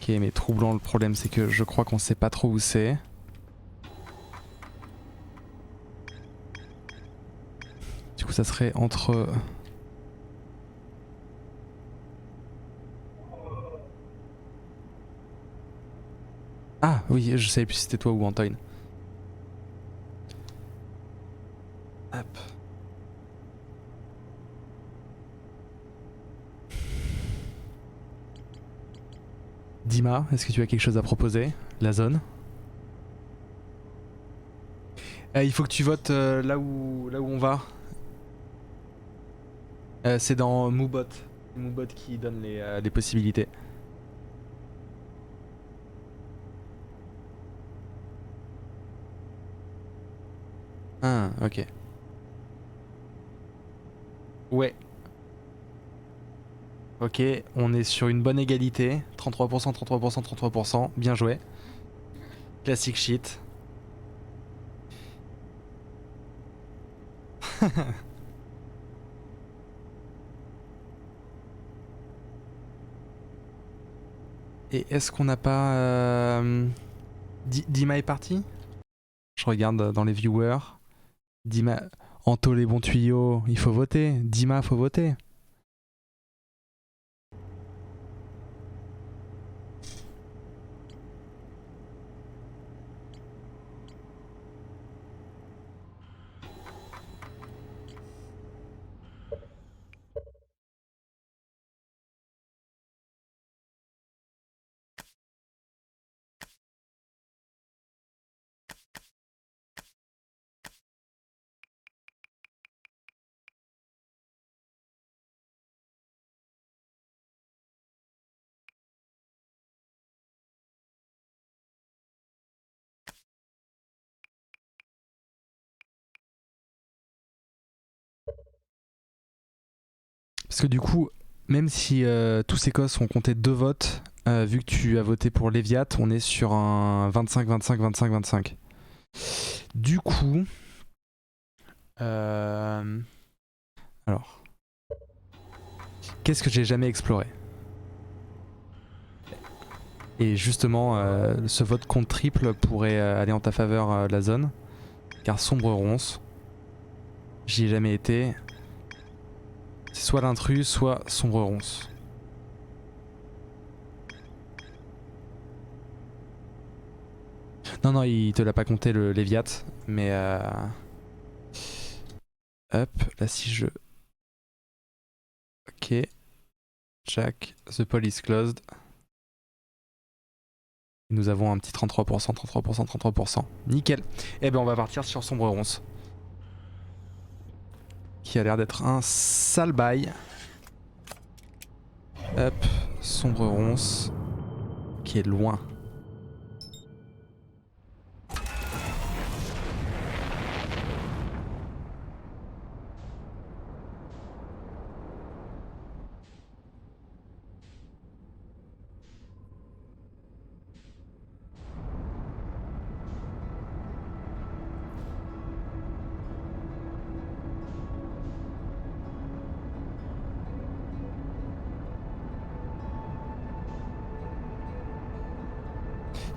Ok, mais troublant, le problème c'est que je crois qu'on sait pas trop où c'est. Du coup ça serait entre... Ah oui, je savais plus si c'était toi ou Antoine. Hop. Dima, est-ce que tu as quelque chose à proposer? La zone? Il faut que tu votes là où on va. C'est dans Moobot. C'est Moobot qui donne les possibilités. Ah, ok. Ouais. Ok, on est sur une bonne égalité. 33%, 33%, 33%. Bien joué. Classic shit. Et est-ce qu'on n'a pas... Dima est parti? Je regarde dans les viewers. Dima... Anto les bons tuyaux, il faut voter. Dima, faut voter. Parce que du coup, même si tous ces cos ont compté 2 votes, vu que tu as voté pour Léviat, on est sur un 25, 25, 25, 25. Du coup... alors... Qu'est-ce que j'ai jamais exploré? Et justement, ce vote contre triple pourrait aller en ta faveur la zone. Car sombre ronce, j'y ai jamais été. C'est soit l'intrus, soit sombre ronce. Non, non, il te l'a pas compté le Léviat, mais hop, là si je... Ok, Jack, the poll is closed. Nous avons un petit 33%, 33%, 33%. Nickel. Eh ben on va partir sur sombre ronce. Qui a l'air d'être un sale bail. Hop, sombre ronce. Qui est loin.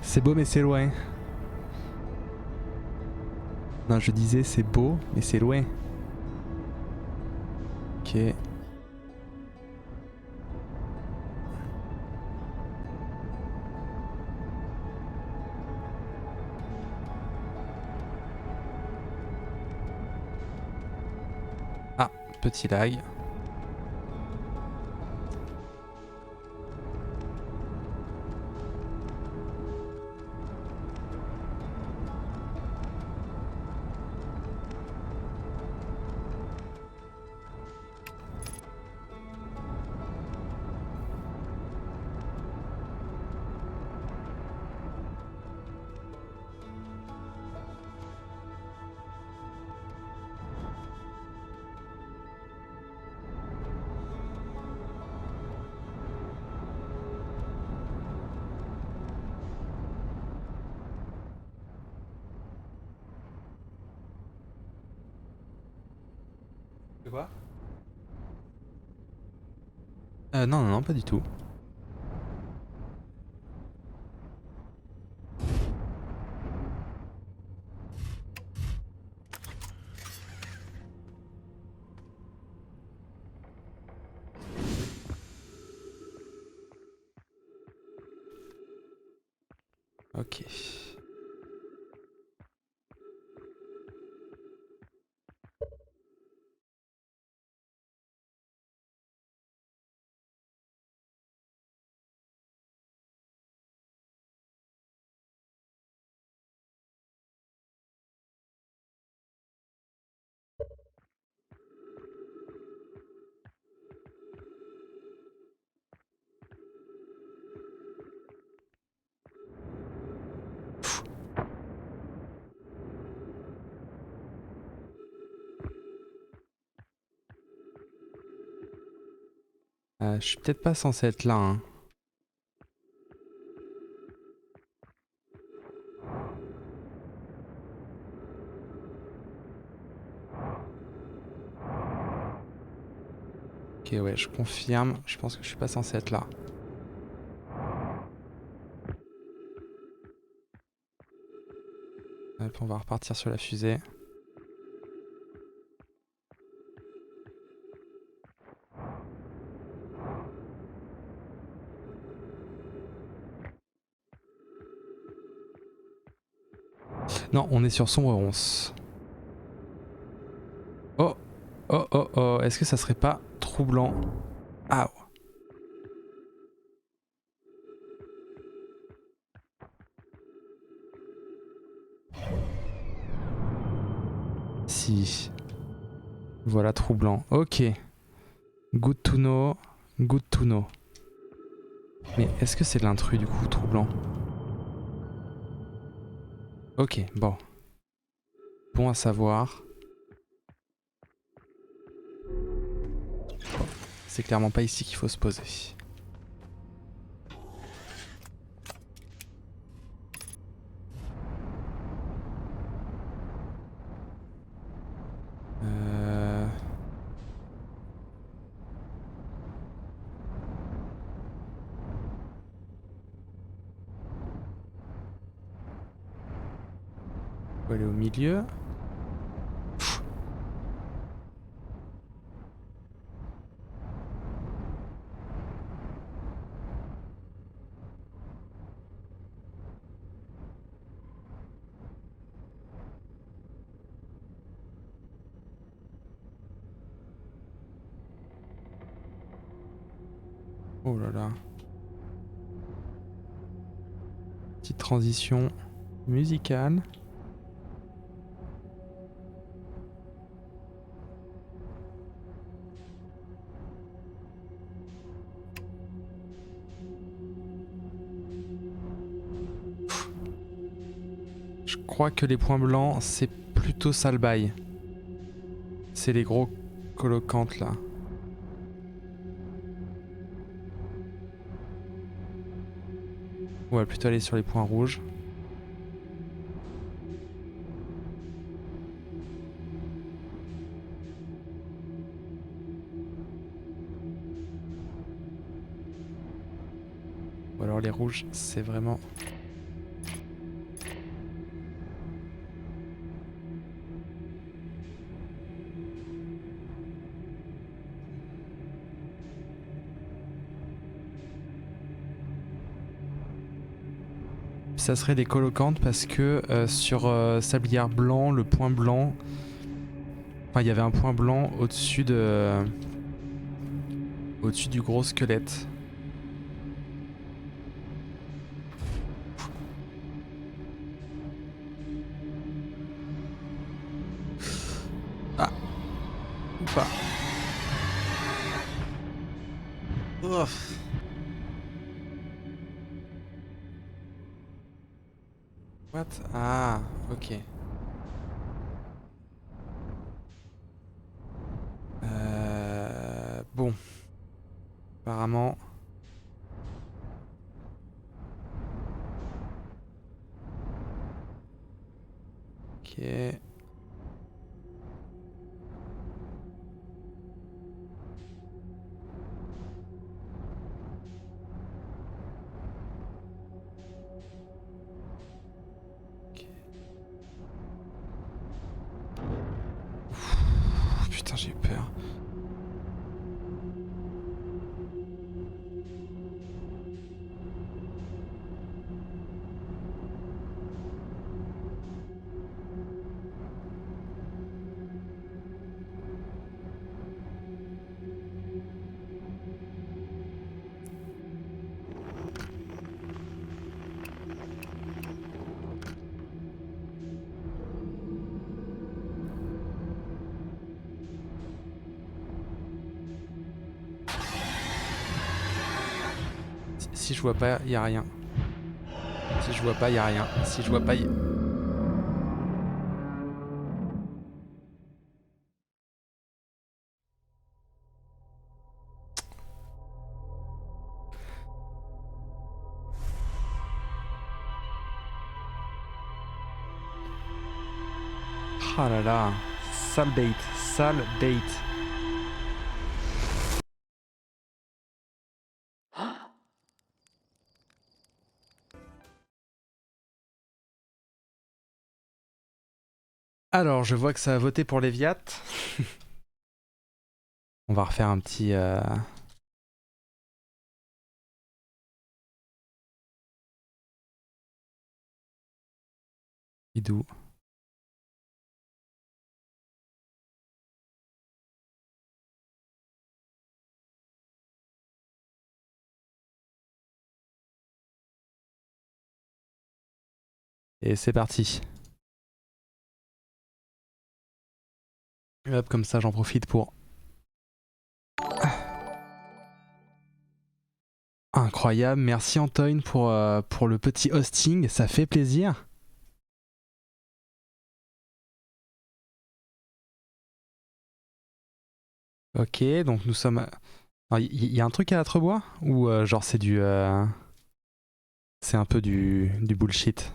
C'est beau mais c'est loin. Non, je disais c'est beau mais c'est loin. Ok. Ah, petit lag. De quoi? Non, non, non, pas du tout. Ok. Je suis peut-être pas censé être là, hein. Ok, ouais, je confirme. Je pense que je suis pas censé être là. Hop, on va repartir sur la fusée. Non, on est sur Sombre Ronce. Oh, oh, oh, oh. Est-ce que ça serait pas troublant? Ah. Si. Voilà, troublant. Ok. Good to know. Good to know. Mais est-ce que c'est de l'intrus du coup, troublant? Ok, bon. Bon à savoir. C'est clairement pas ici qu'il faut se poser. Faut aller au milieu. Oh là là. Petite transition musicale. Je crois que les points blancs, c'est plutôt ça le bail. C'est les gros colocantes là. On va plutôt aller sur les points rouges. Ou alors les rouges, c'est vraiment... Ça serait des colocantes parce que sur Sablière Blanc, le point blanc... Enfin, il y avait un point blanc au-dessus de... au-dessus du gros squelette. Ah, ou pas. Ouf. What? Ah, ok. Bon. Apparemment... Ok. Putain, j'ai eu peur. Si je vois pas, y a rien. Si je vois pas, y a rien. Si je vois pas, y... Ah là là, sale bait, sale bait. Alors, je vois que ça a voté pour Léviat. On va refaire un petit... bidou. Et c'est parti. Et hop, comme ça, j'en profite pour... Incroyable, merci Antoine pour le petit hosting, ça fait plaisir. Ok, donc nous sommes... Il y a un truc à Atrebois? Ou genre c'est du... C'est un peu du bullshit?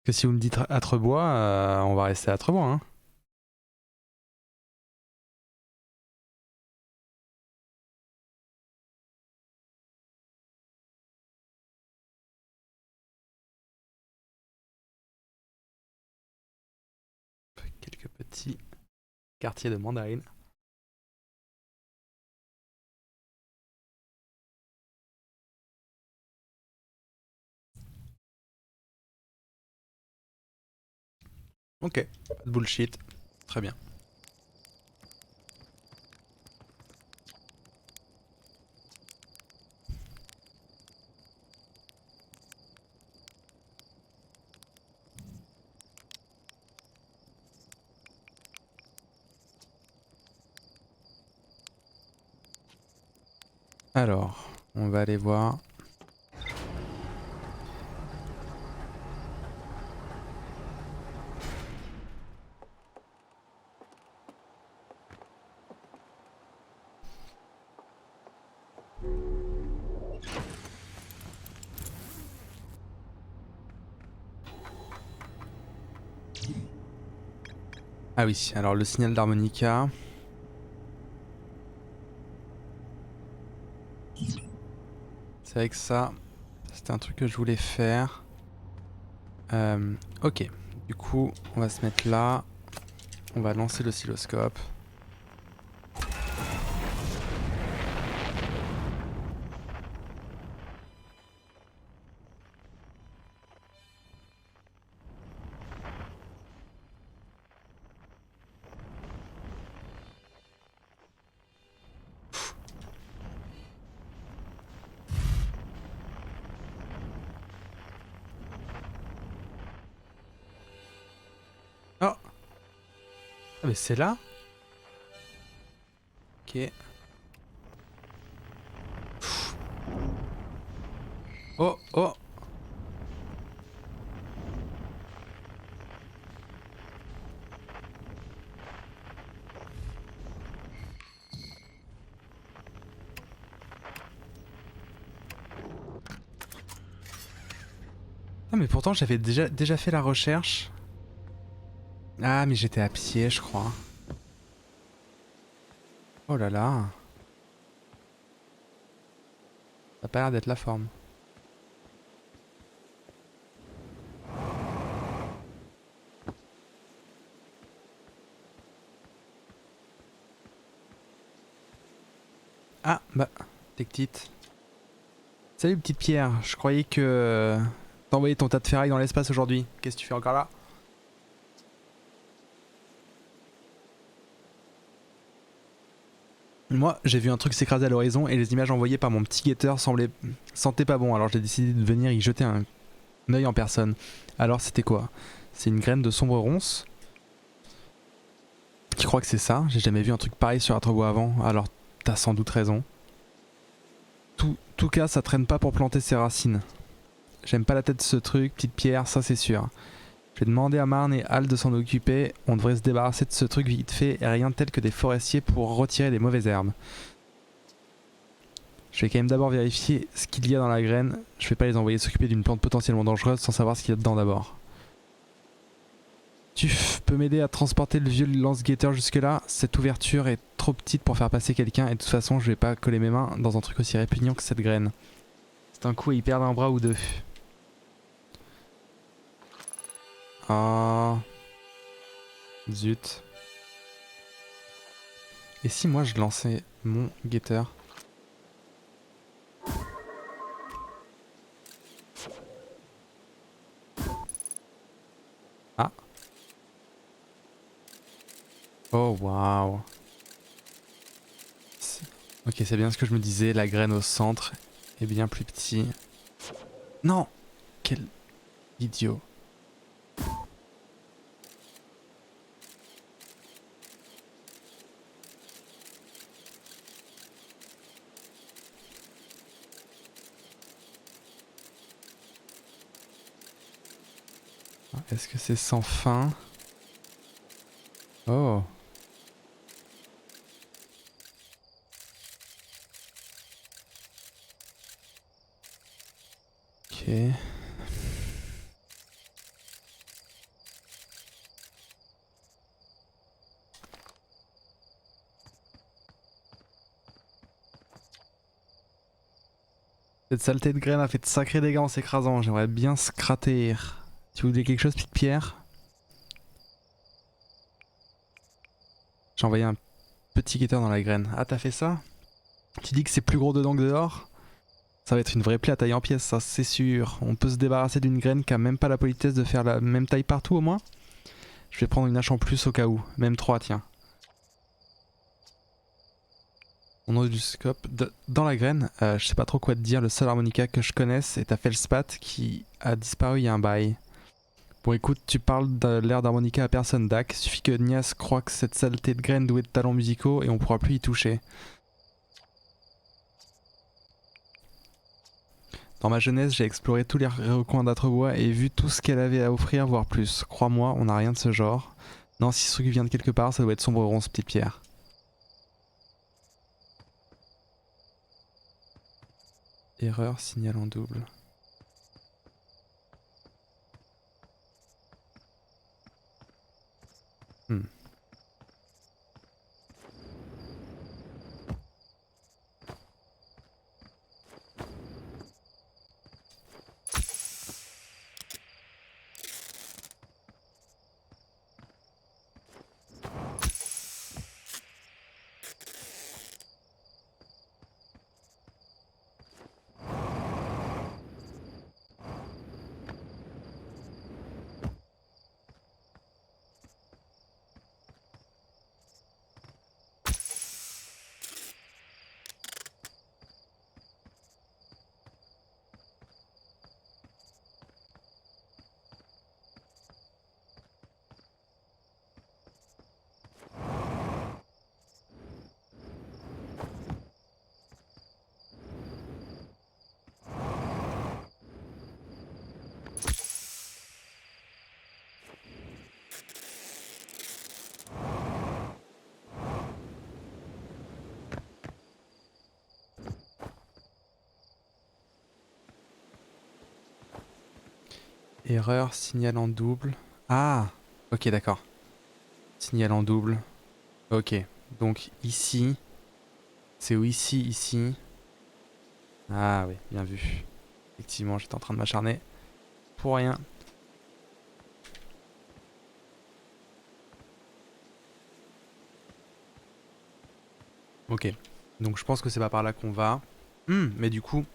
Que si vous me dites Atrebois, on va rester à Atrebois, hein. Quelques petits quartiers de mandarine. Ok, pas de bullshit, très bien. Alors, on va aller voir. Ah oui, alors le signal d'harmonica. C'est vrai que ça, c'était un truc que je voulais faire. Ok, du coup, on va se mettre là. On va lancer l'oscilloscope. Oh! Ah mais c'est là? Ok. Oh, oh! Ah mais pourtant j'avais déjà fait la recherche. Ah mais j'étais à pied je crois. Oh là là. Ça a pas l'air d'être la forme. Ah bah, t'es petite. Salut petite pierre, je croyais que t'envoyais ton tas de ferraille dans l'espace aujourd'hui. Qu'est-ce que tu fais encore là? Moi, j'ai vu un truc s'écraser à l'horizon et les images envoyées par mon petit guetteur sentaient pas bon, alors j'ai décidé de venir y jeter un œil en personne. Alors c'était quoi? C'est une graine de sombre ronce crois que c'est ça. J'ai jamais vu un truc pareil sur Atrebois avant, alors t'as sans doute raison. Tout cas, ça traîne pas pour planter ses racines. J'aime pas la tête de ce truc, petite pierre, ça c'est sûr. Je vais demander à Marne et Al de s'en occuper. On devrait se débarrasser de ce truc vite fait et rien de tel que des forestiers pour retirer les mauvaises herbes. Je vais quand même d'abord vérifier ce qu'il y a dans la graine. Je vais pas les envoyer s'occuper d'une plante potentiellement dangereuse sans savoir ce qu'il y a dedans d'abord. Tu peux m'aider à transporter le vieux lance-guetteur jusque là? Cette ouverture est trop petite pour faire passer quelqu'un et de toute façon je vais pas coller mes mains dans un truc aussi répugnant que cette graine. C'est un coup à y perdre un bras ou deux. Ah. Zut. Et si moi je lançais mon guetteur? Ah. Oh waouh. Ok, c'est bien ce que je me disais, la graine au centre est bien plus petit. Non! Quel idiot. Est-ce que c'est sans fin? Oh. Ok. Cette saleté de graine a fait de sacrés dégâts en s'écrasant, j'aimerais bien se gratter. Tu voulais quelque chose, petite pierre? J'ai envoyé un petit guetteur dans la graine. Ah, t'as fait ça? Tu dis que c'est plus gros dedans que dehors? Ça va être une vraie plaie à tailler en pièces, ça, c'est sûr. On peut se débarrasser d'une graine qui a même pas la politesse de faire la même taille partout au moins? Je vais prendre une hache en plus au cas où. Même 3, tiens. Mon oscilloscope dans la graine, je sais pas trop quoi te dire. Le seul harmonica que je connaisse est ta Feldspath qui a disparu il y a un bail. Bon écoute, tu parles de l'air d'harmonica à personne, Dak. Suffit que Nias croie que cette saleté de graine douée de talents musicaux et on pourra plus y toucher. Dans ma jeunesse, j'ai exploré tous les recoins d'Atrebois et vu tout ce qu'elle avait à offrir, voire plus. Crois-moi, on n'a rien de ce genre. Non, si ce truc vient de quelque part, ça doit être Sombre Ronce, petite pierre. Erreur, signal en double. Hmm. Erreur, signal en double. Ah, ok, d'accord. Signal en double. Ok, donc ici. C'est où ici, ici? Ah oui, bien vu. Effectivement, j'étais en train de m'acharner. Pour rien. Ok, donc je pense que c'est pas par là qu'on va. Mais du coup,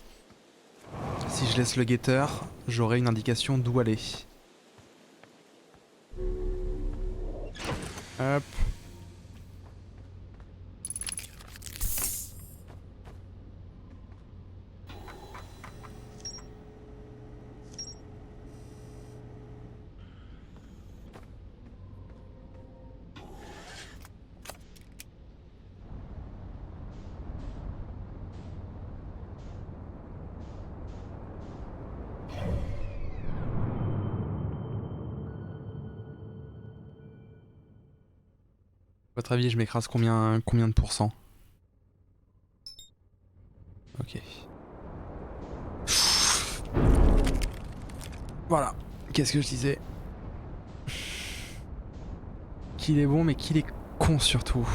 si je laisse le guetteur, j'aurai une indication d'où aller. Hop. Votre avis, je m'écrase combien de pourcents? Ok. Voilà. Qu'est-ce que je disais? Qu'il est bon, mais qu'il est con surtout.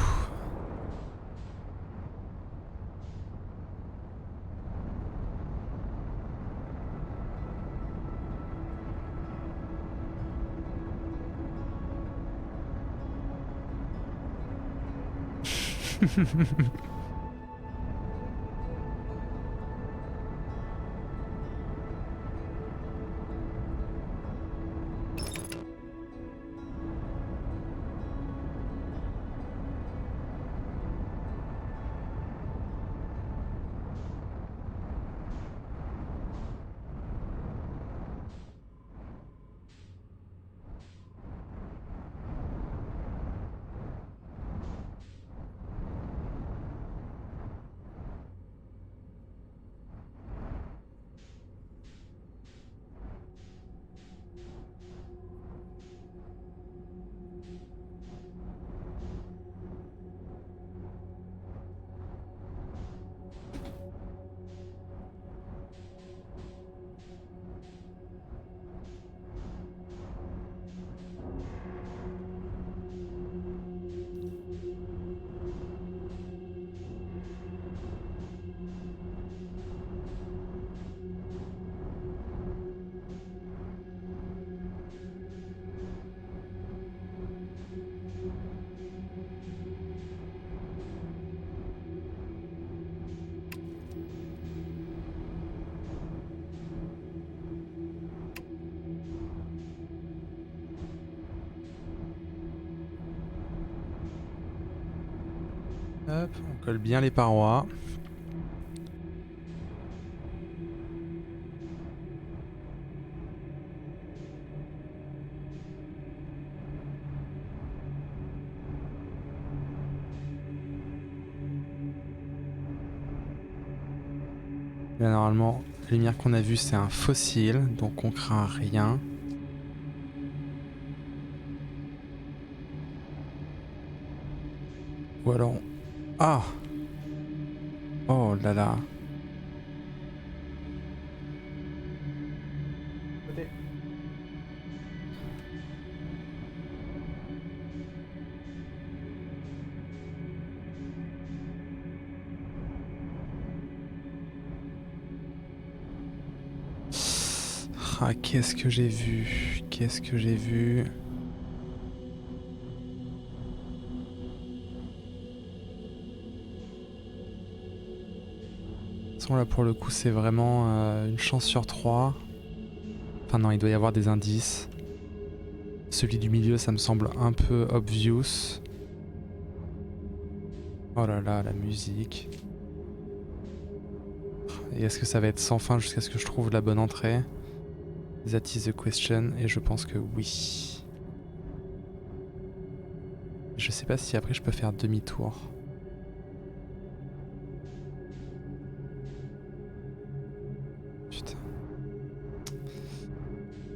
Hop, on colle bien les parois. Là, normalement, la lumière qu'on a vue, c'est un fossile, donc on craint rien. Ou alors... Ah! Oh là là. Ah, qu'est-ce que j'ai vu? Qu'est-ce que j'ai vu? De toute façon, là, pour le coup, c'est vraiment une chance sur 3. Enfin non, il doit y avoir des indices. Celui du milieu, ça me semble un peu obvious. Oh là là, la musique. Et est-ce que ça va être sans fin jusqu'à ce que je trouve la bonne entrée? That is the question, et je pense que oui. Je sais pas si après je peux faire demi-tour. Putain.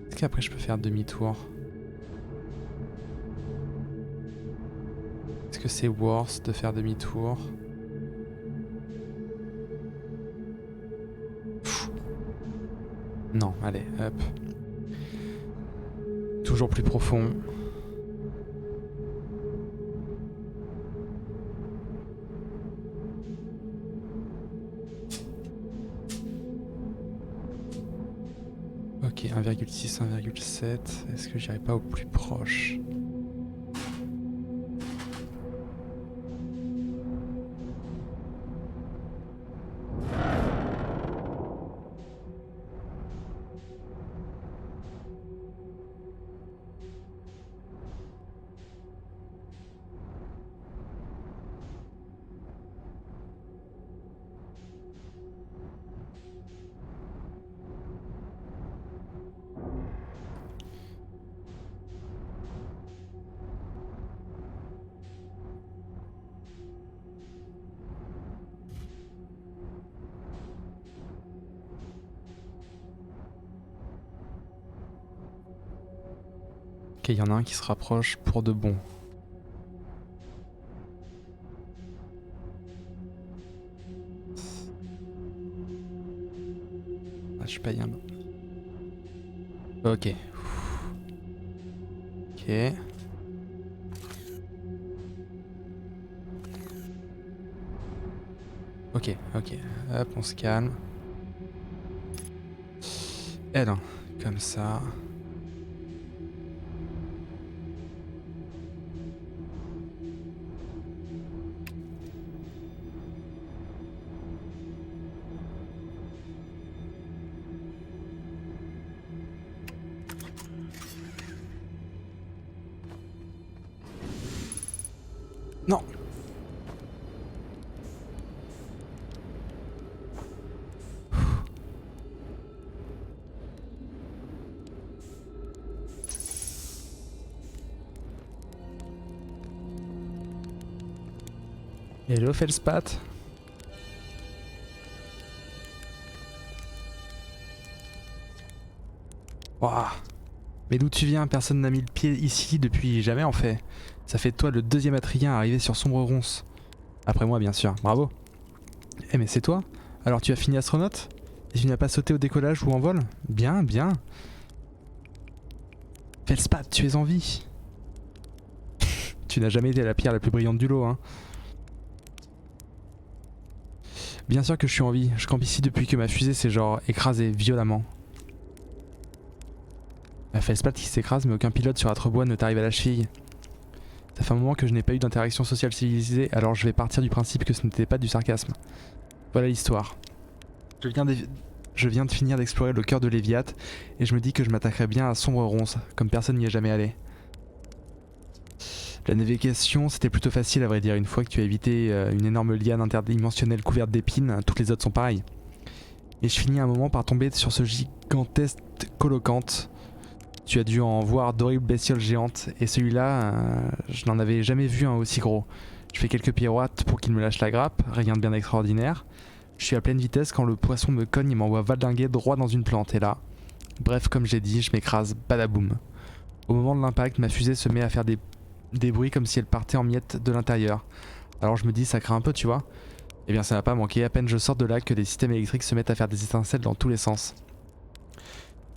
Est-ce qu'après je peux faire demi-tour? Est-ce que c'est worse de faire demi-tour? Non, allez, hop. Toujours plus profond. Ok, 1,6, 1,7. Est-ce que j'irai pas au plus proche? Ok, il y en a un qui se rapproche pour de bon. paye un. Ok. Ok. Ok, ok. Hop, on se calme. Et non, comme ça. Non. Hello Felspat. Waouh. Mais d'où tu viens? Personne n'a mis le pied ici depuis jamais en fait. Ça fait de toi le deuxième Atrien à arriver sur Sombre Ronce. Après moi bien sûr, bravo. Eh mais c'est toi? Alors tu as fini astronaute? Et tu n'as pas sauté au décollage ou en vol? Bien, bien. Felspat, tu es en vie. Tu n'as jamais été la pierre la plus brillante du lot, hein. Bien sûr que je suis en vie, je campe ici depuis que ma fusée s'est genre écrasée violemment. Felspat qui s'écrase mais aucun pilote sur Atrebois ne t'arrive à la cheville. Ça fait un moment que je n'ai pas eu d'interaction sociale civilisée, alors je vais partir du principe que ce n'était pas du sarcasme. Voilà l'histoire. Je viens de finir d'explorer le cœur de Léviathe et je me dis que je m'attaquerai bien à Sombre Ronce, comme personne n'y est jamais allé. La navigation c'était plutôt facile à vrai dire, une fois que tu as évité une énorme liane interdimensionnelle couverte d'épines, toutes les autres sont pareilles. Et je finis un moment par tomber sur ce gigantesque colocante. Tu as dû en voir d'horribles bestioles géantes, et celui-là, je n'en avais jamais vu un aussi gros. Je fais quelques pirouettes pour qu'il me lâche la grappe, rien de bien extraordinaire. Je suis à pleine vitesse quand le poisson me cogne et m'envoie valdinguer droit dans une plante, et là... Bref, comme j'ai dit, je m'écrase, badaboum. Au moment de l'impact, ma fusée se met à faire des bruits comme si elle partait en miettes de l'intérieur. Alors je me dis, ça craint un peu, tu vois. Eh bien ça n'a pas manqué, à peine je sors de là que les systèmes électriques se mettent à faire des étincelles dans tous les sens.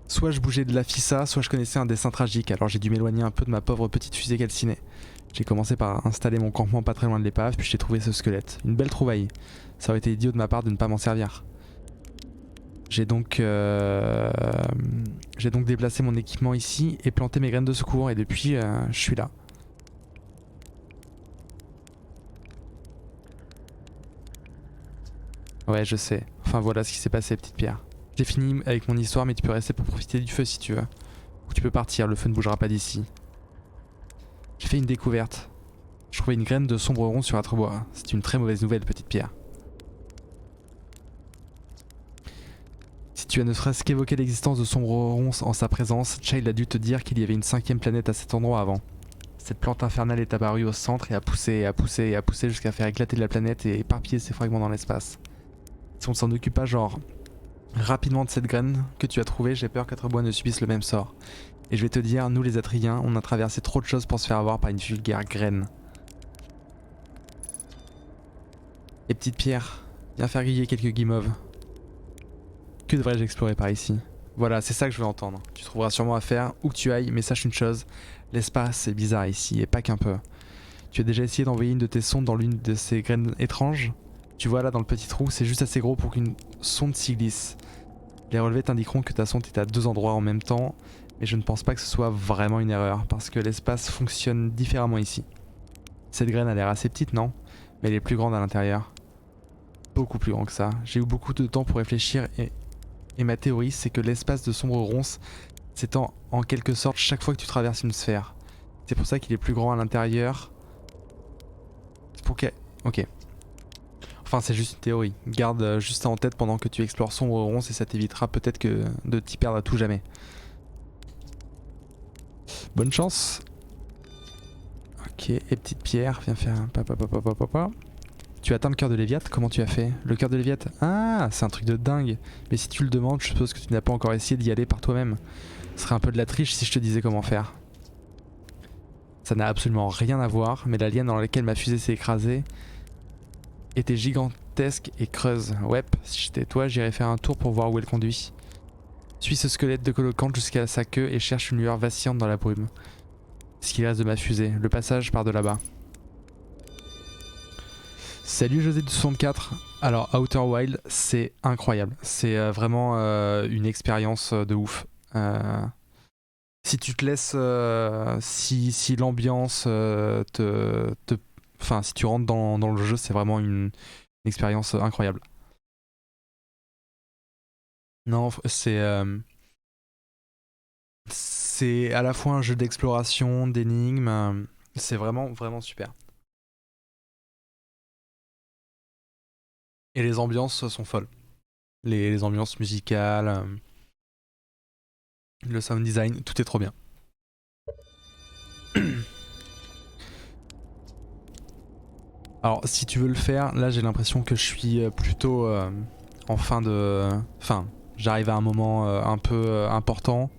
Soit je bougeais de la fissa, soit je connaissais un destin tragique, alors j'ai dû m'éloigner un peu de ma pauvre petite fusée calcinée. J'ai commencé par installer mon campement pas très loin de l'épave, puis j'ai trouvé ce squelette. Une belle trouvaille. Ça aurait été idiot de ma part de ne pas m'en servir. J'ai donc déplacé mon équipement ici et planté mes graines de secours, et depuis je suis là. Ouais, je sais. Enfin voilà ce qui s'est passé, petite pierre. J'ai fini avec mon histoire, mais tu peux rester pour profiter du feu si tu veux. Ou tu peux partir, le feu ne bougera pas d'ici. J'ai fait une découverte. Je trouvais une graine de Sombre Ronce sur Atrebois. C'est une très mauvaise nouvelle, petite pierre. Si tu as ne serait-ce qu'évoqué l'existence de Sombre Ronce en sa présence, Child a dû te dire qu'il y avait une 5e planète à cet endroit avant. Cette plante infernale est apparue au centre et a poussé et a poussé et a poussé jusqu'à faire éclater la planète et éparpiller ses fragments dans l'espace. Si on ne s'en occupe pas genre rapidement de cette graine que tu as trouvée, j'ai peur qu'Atrebois ne subisse le même sort. Et je vais te dire, nous les Atriens, on a traversé trop de choses pour se faire avoir par une vulgaire graine. Et petite pierre, viens faire griller quelques guimauves. Que devrais-je explorer par ici? Voilà, c'est ça que je veux entendre. Tu trouveras sûrement à faire où que tu ailles, mais sache une chose, l'espace est bizarre ici, et pas qu'un peu. Tu as déjà essayé d'envoyer une de tes sondes dans l'une de ces graines étranges? Tu vois là dans le petit trou, c'est juste assez gros pour qu'une sonde s'y glisse. Les relevés t'indiqueront que ta sonde est à 2 endroits en même temps, mais je ne pense pas que ce soit vraiment une erreur, parce que l'espace fonctionne différemment ici. Cette graine a l'air assez petite, non? Mais elle est plus grande à l'intérieur. Beaucoup plus grand que ça. J'ai eu beaucoup de temps pour réfléchir et ma théorie c'est que l'espace de Sombre Ronce s'étend en quelque sorte chaque fois que tu traverses une sphère. C'est pour ça qu'il est plus grand à l'intérieur. C'est pour que... Ok. Enfin c'est juste une théorie. Garde juste ça en tête pendant que tu explores Sombre Ronce et ça t'évitera peut-être de t'y perdre à tout jamais. Bonne chance. Ok, et petite pierre, viens faire un papa. Tu as atteint le cœur de Léviathe, comment tu as fait? Le cœur de Léviathe? Ah, c'est un truc de dingue. Mais si tu le demandes, je suppose que tu n'as pas encore essayé d'y aller par toi-même. Ce serait un peu de la triche si je te disais comment faire. Ça n'a absolument rien à voir, mais la liane dans laquelle ma fusée s'est écrasée était gigantesque et creuse. Ouais, si j'étais toi, j'irais faire un tour pour voir où elle conduit. Suis ce squelette de colocante jusqu'à sa queue et cherche une lueur vacillante dans la brume. Ce qu'il reste de ma fusée. Le passage part de là-bas. Salut José du 64. Alors Outer Wild, c'est incroyable. C'est vraiment une expérience de ouf. Si tu te laisses, si l'ambiance enfin si tu rentres dans le jeu, c'est vraiment une expérience incroyable. Non, c'est à la fois un jeu d'exploration, d'énigmes. C'est vraiment vraiment super. Et les ambiances sont folles. Les ambiances musicales, le sound design, tout est trop bien. Alors si tu veux le faire, là j'ai l'impression que je suis plutôt en fin de... Enfin, j'arrive à un moment un peu important.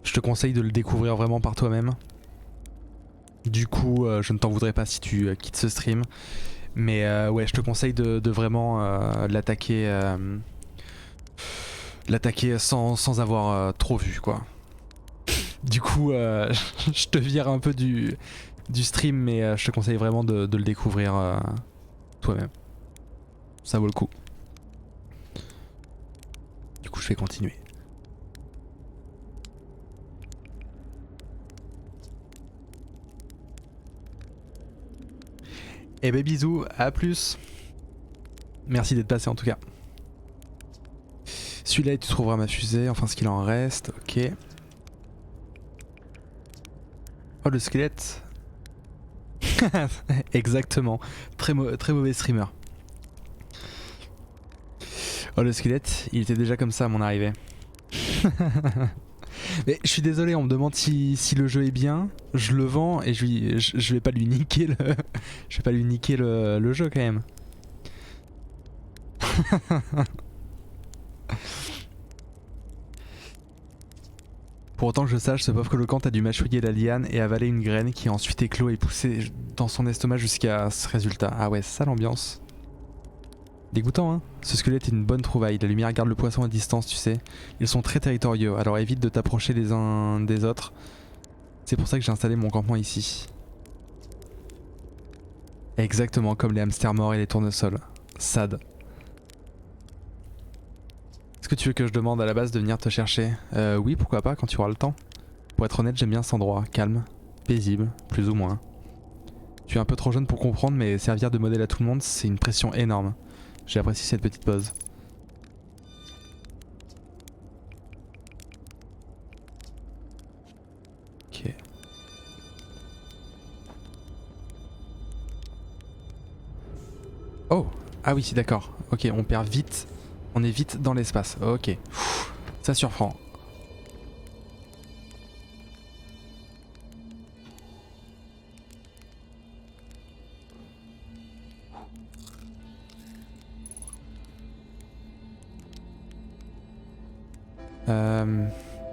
Je te conseille de le découvrir vraiment par toi-même. Du coup, je ne t'en voudrais pas si tu quittes ce stream. Mais ouais, je te conseille de vraiment l'attaquer sans avoir trop vu, quoi. Du coup, je te vire un peu du stream, mais je te conseille vraiment de le découvrir toi-même. Ça vaut le coup. Du coup, je vais continuer. Eh ben bisous, à plus. Merci d'être passé en tout cas. Celui-là, tu trouveras ma fusée, enfin ce qu'il en reste, ok. Oh le squelette. Exactement, très mauvais streamer. Oh le squelette, il était déjà comme ça à mon arrivée. Mais je suis désolé, on me demande si le jeu est bien, je le vends et je vais pas lui niquer le, je vais pas lui niquer le jeu quand même. Pour autant que je sache, ce pauvre colocant a dû mâchouiller la liane et avaler une graine qui a ensuite éclos et poussé dans son estomac jusqu'à ce résultat. Ah ouais, c'est ça l'ambiance. Dégoûtant hein. Ce squelette est une bonne trouvaille, la lumière garde le poisson à distance tu sais. Ils sont très territoriaux, alors évite de t'approcher les uns des autres. C'est pour ça que j'ai installé mon campement ici. Exactement comme les hamsters morts et les tournesols. Sad. Est-ce que tu veux que je demande à la base de venir te chercher? Oui, pourquoi pas quand tu auras le temps. Pour être honnête, j'aime bien cet endroit, calme, paisible, plus ou moins. Tu es un peu trop jeune pour comprendre, mais servir de modèle à tout le monde, c'est une pression énorme. J'ai apprécié cette petite pause. Ok. Oh! Ah oui, d'accord. Ok, on perd vite. On est vite dans l'espace. Ok. Ça surprend.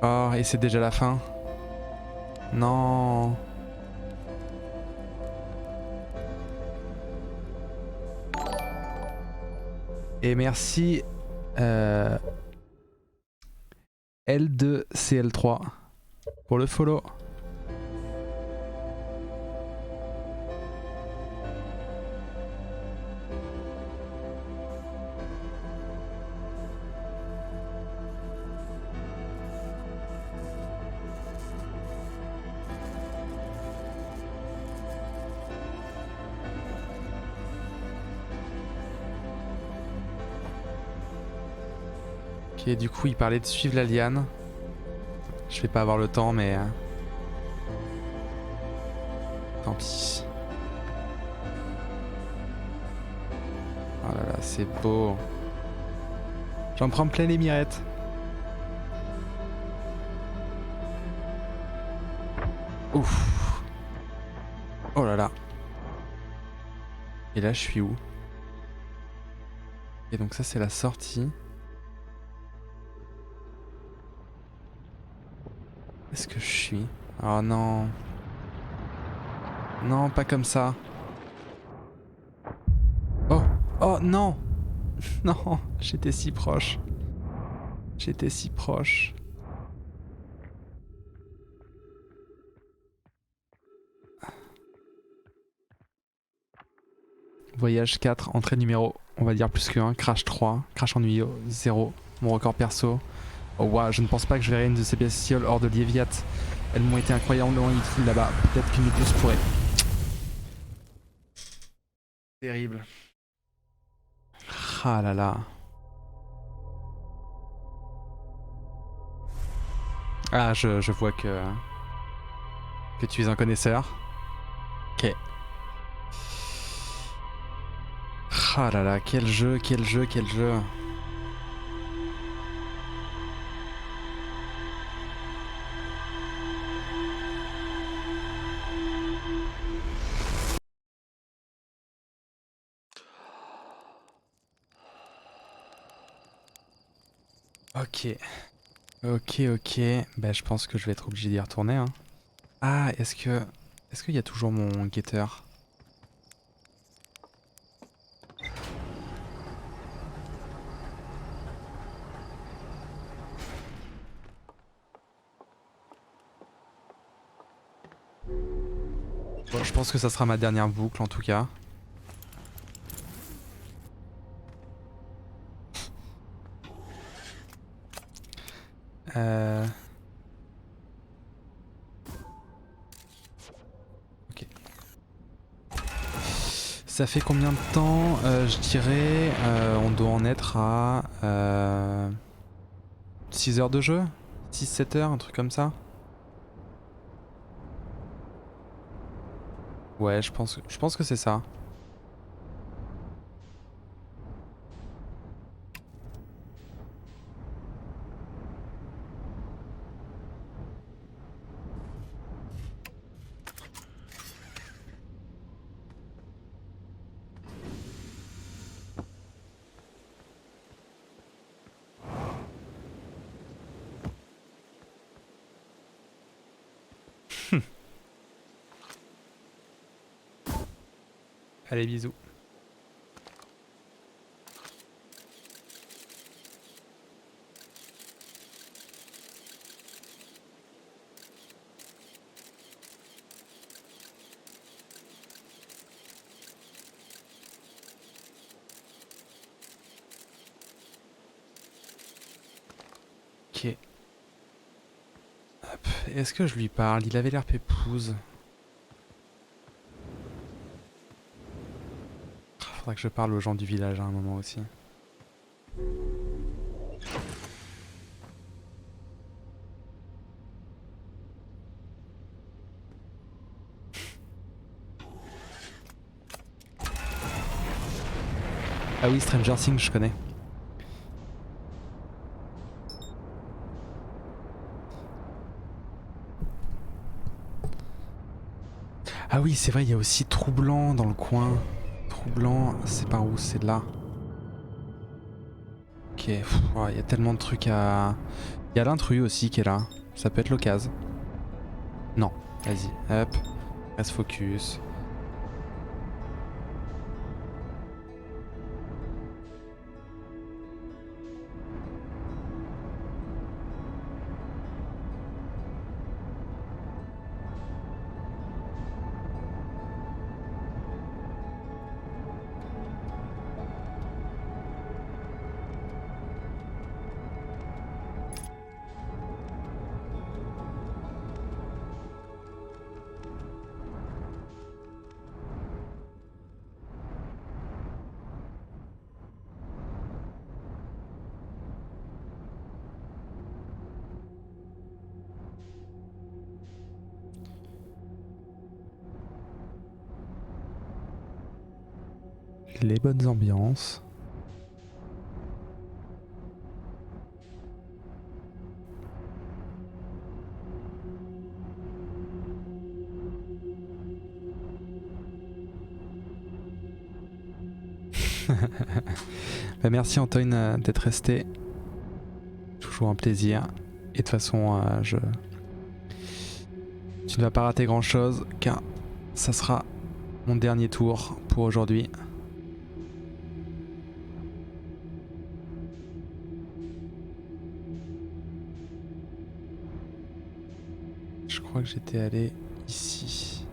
Oh, et c'est déjà la fin. Non. Et merci L2CL3 pour le follow. Ok, du coup il parlait de suivre la liane. Je vais pas avoir le temps mais... tant pis. Oh là là, c'est beau. J'en prends plein les mirettes. Ouf. Oh là là. Et là je suis où? Et donc ça c'est la sortie. Est-ce que je suis? Oh non. Non, pas comme ça. Oh. Oh non. Non, j'étais si proche. J'étais si proche. Voyage 4, entrée numéro, on va dire plus que 1, crash 3, crash ennuyeux 0, mon record perso. Oh waouh, je ne pense pas que je verrai une de ces bestioles hors de l'Ieviat. Elles m'ont été incroyablement utiles là-bas. Peut-être qu'une plus pourrait. Terrible. Ah là là. Ah, je vois que tu es un connaisseur. Ok. Ah là là, quel jeu, quel jeu, quel jeu. Ok. Ok, ok. Bah, je pense que je vais être obligé d'y retourner. Hein. Ah, est-ce qu'il y a toujours mon guetteur? Bon, je pense que ça sera ma dernière boucle en tout cas. Ok. Ça fait combien de temps? Je dirais on doit en être à 6 heures de jeu? 6-7 heures, un truc comme ça? Ouais, je pense que c'est ça. Allez, bisous. Ok. Hop. Est-ce que je lui parle? Il avait l'air pépouze. Faudra que je parle aux gens du village à un moment aussi. Ah oui, Stranger Things, je connais. Ah oui, c'est vrai, il y a aussi Troublant dans le coin. Troublant, c'est par où? C'est là. Ok, il y a tellement de trucs à... Il y a l'intrus aussi qui est là. Ça peut être l'occasion. Non, vas-y, hop. Reste focus. Les bonnes ambiances. Bah merci Antoine d'être resté. Toujours un plaisir. Et de toute façon, tu ne vas pas rater grand chose car ça sera mon dernier tour pour aujourd'hui. crois que j'étais allé ici.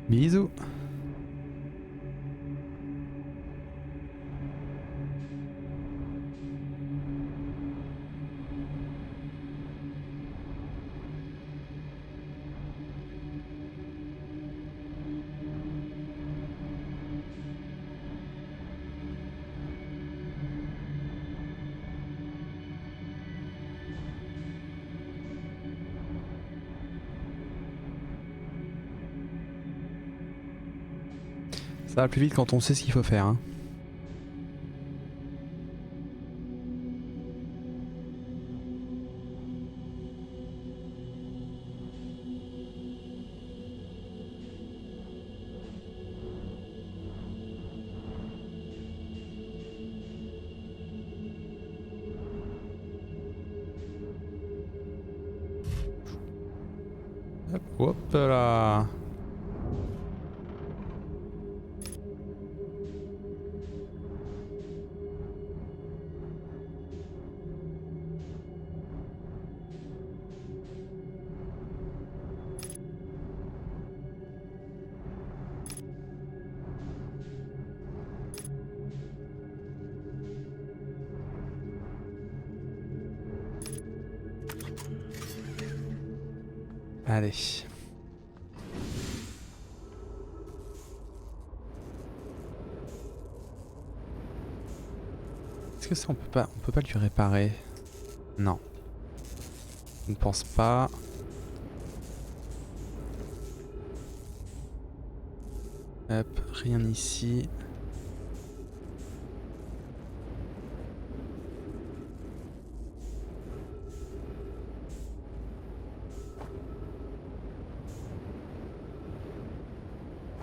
Bisous. Ça va plus vite quand on sait ce qu'il faut faire. Hein. Hop là. Allez. Est-ce que ça on peut pas lui réparer? Non. Je ne pense pas. Hop, rien ici.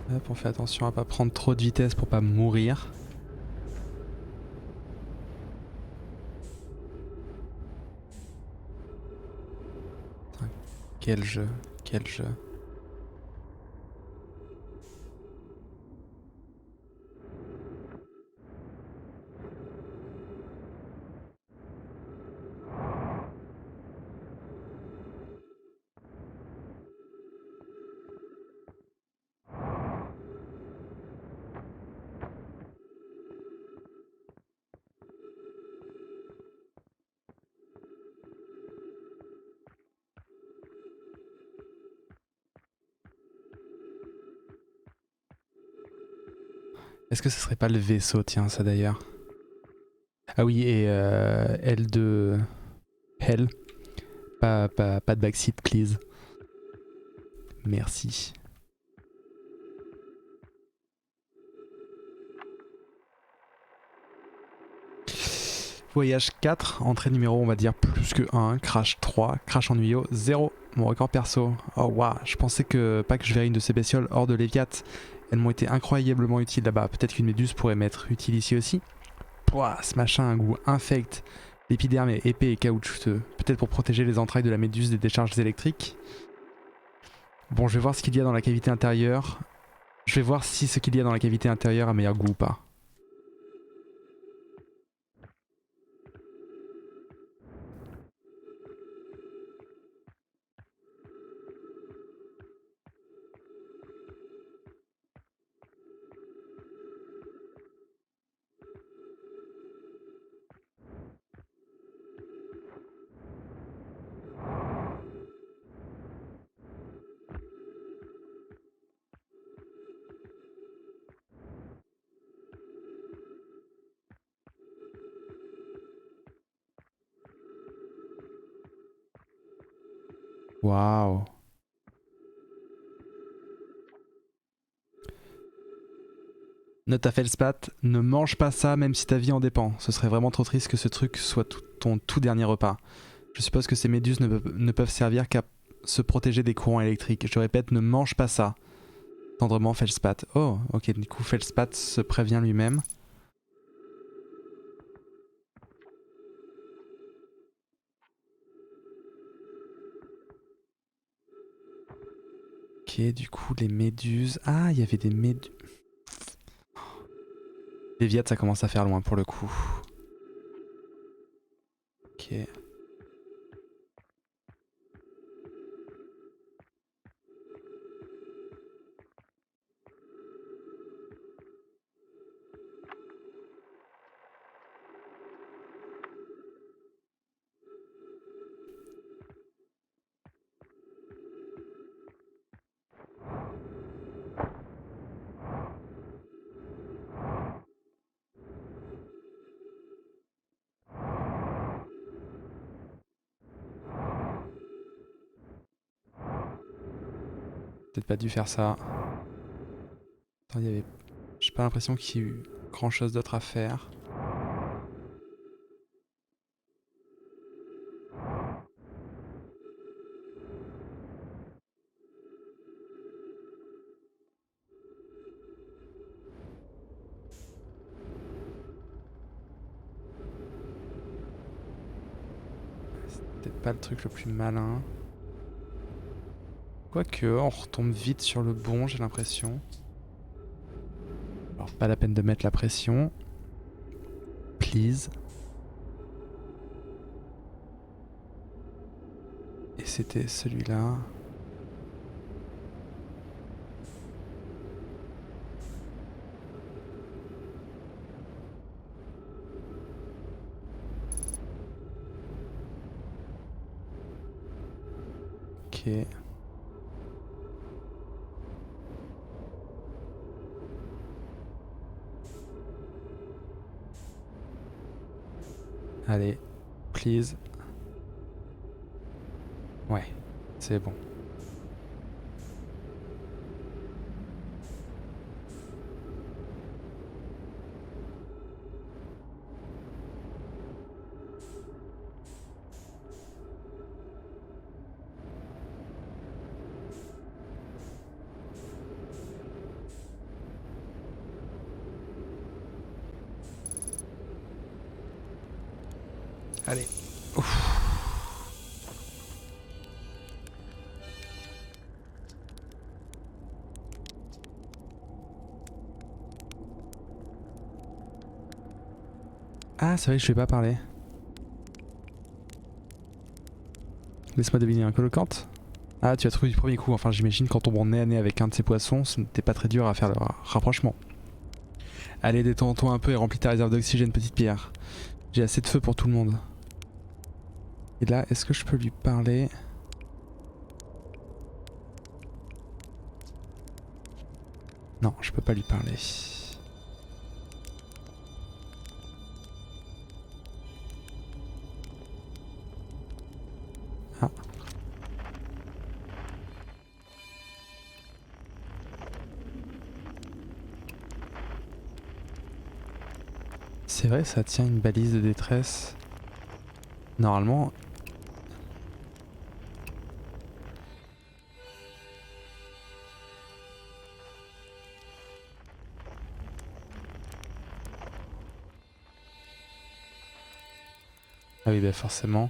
Hop, on fait attention à pas prendre trop de vitesse pour pas mourir. Putain, quel jeu, quel jeu. Est-ce que ce serait pas le vaisseau, tiens, ça d'ailleurs? Ah oui, et L de... Hell. Pas de backseat, please. Merci. Voyage 4, entrée numéro on va dire plus que 1, crash 3, crash ennuyeux 0, mon record perso. Oh waouh, je pensais que pas que je verrais une de ces bestioles hors de l'Eviat. Elles m'ont été incroyablement utiles là-bas. Peut-être qu'une méduse pourrait m'être utile ici aussi. Pouah, ce machin a un goût infect. L'épiderme est épais et caoutchouteux. Peut-être pour protéger les entrailles de la méduse des décharges électriques. Bon, je vais voir ce qu'il y a dans la cavité intérieure. Je vais voir si ce qu'il y a dans la cavité intérieure a meilleur goût ou pas. Waouh. Note à Feldspat, ne mange pas ça même si ta vie en dépend. Ce serait vraiment trop triste que ce truc soit ton tout dernier repas. Je suppose que ces méduses ne peuvent servir qu'à se protéger des courants électriques. Je répète, ne mange pas ça. Tendrement Feldspat. Oh, ok, du coup Feldspat se prévient lui-même. Ok, du coup, les méduses. Ah, il y avait des méduses. Les Viates, ça commence à faire loin pour le coup. Ok. Peut-être pas dû faire ça. Attends, il y avait... J'ai pas l'impression qu'il y ait eu grand chose d'autre à faire. C'est peut-être pas le truc le plus malin. Quoique, on retombe vite sur le bon, j'ai l'impression. Alors, pas la peine de mettre la pression. Please. Et c'était celui-là. Ok. Allez, please. Ouais, c'est bon. Allez. Ouf. Ah, c'est vrai que je vais pas parler. Laisse-moi deviner, un colocante. Ah, tu as trouvé du premier coup. Enfin, j'imagine quand on tombe nez à nez avec un de ces poissons, ce n'était pas très dur à faire le rapprochement. Allez, détends-toi un peu et remplis ta réserve d'oxygène, petite pierre. J'ai assez de feu pour tout le monde. Et là, est-ce que je peux lui parler? Non, je peux pas lui parler. Ah. C'est vrai, ça tient une balise de détresse. Normalement... Ah oui, bah forcément.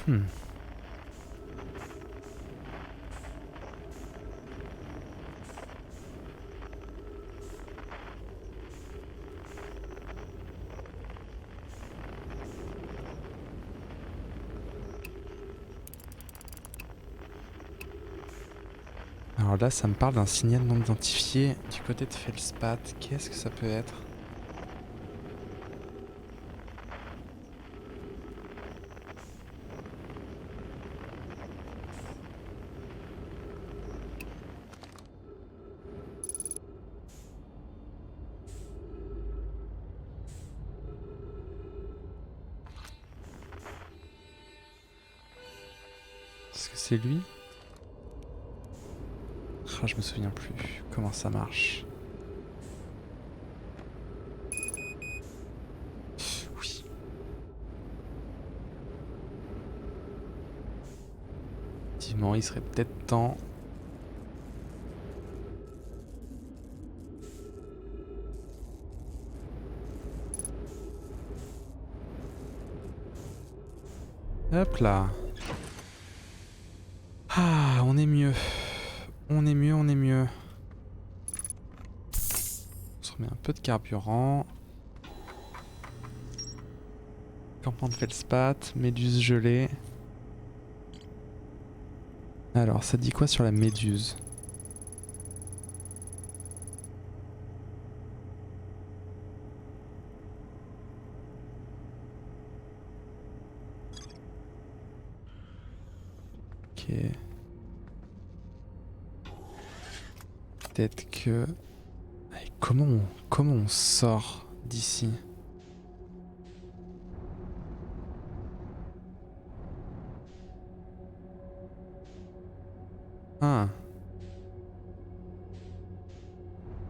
Hmm. Alors là, ça me parle d'un signal non identifié du côté de Feldspat. Qu'est-ce que ça peut être? Est-ce que c'est lui? Ah, je me souviens plus comment ça marche. Effectivement, il serait peut-être temps. Hop là. Ah, on est mieux. On est mieux, on est mieux. On se remet un peu de carburant. Campement de feldspath, méduse gelée. Alors, ça dit quoi sur la méduse? Ok. Peut-être que... Allez, comment on sort d'ici? Ah.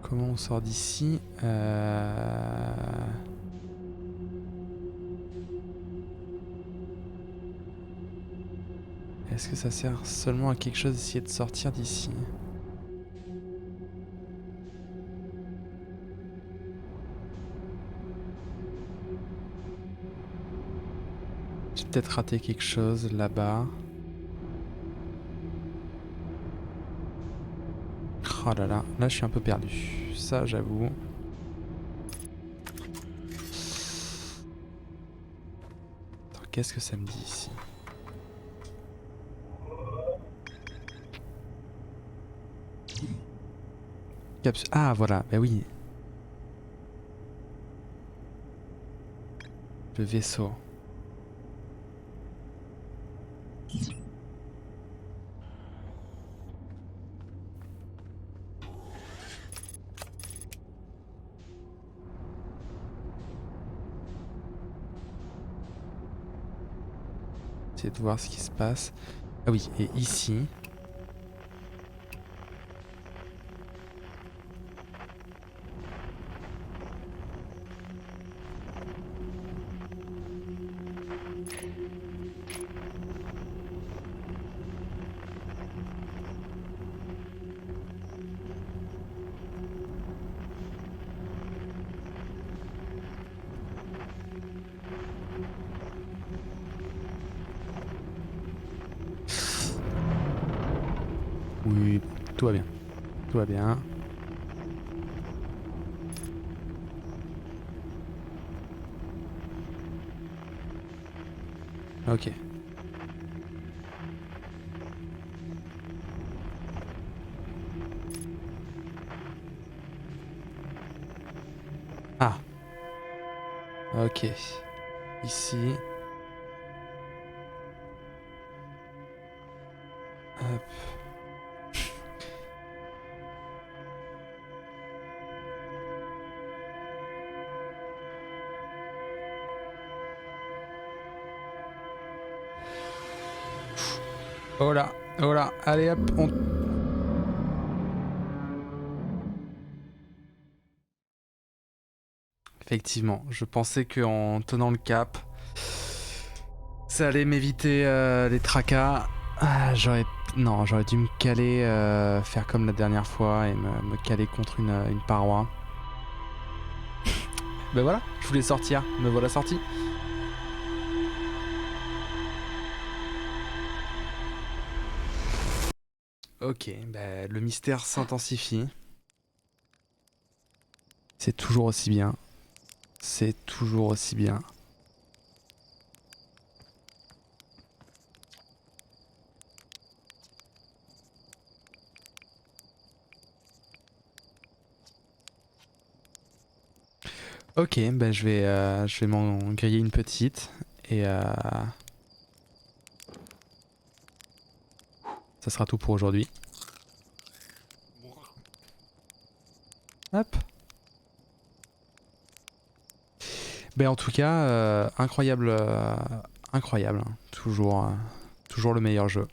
Comment on sort d'ici? Est-ce que ça sert seulement à quelque chose d'essayer de sortir d'ici? J'ai peut-être raté quelque chose là-bas. Oh là là, là je suis un peu perdu. Ça j'avoue. Attends, qu'est-ce que ça me dit ici? Ah voilà, bah oui. Le vaisseau. Essayer de voir ce qui se passe. Ah oui, et ici... Oui, tout va bien. Tout va bien. Ok. Ah. Ok. Ici. Hop. Oh là, allez hop, on... Effectivement, je pensais qu'en tenant le cap, ça allait m'éviter les tracas. Ah, non, j'aurais dû me caler, faire comme la dernière fois et me caler contre une paroi. Ben voilà, je voulais sortir, me voilà sorti. Ok, ben le mystère s'intensifie. C'est toujours aussi bien. C'est toujours aussi bien. Ok, ben je vais m'en griller une petite et ça sera tout pour aujourd'hui. Hop. Ben en tout cas, incroyable, incroyable, hein. Toujours, toujours le meilleur jeu.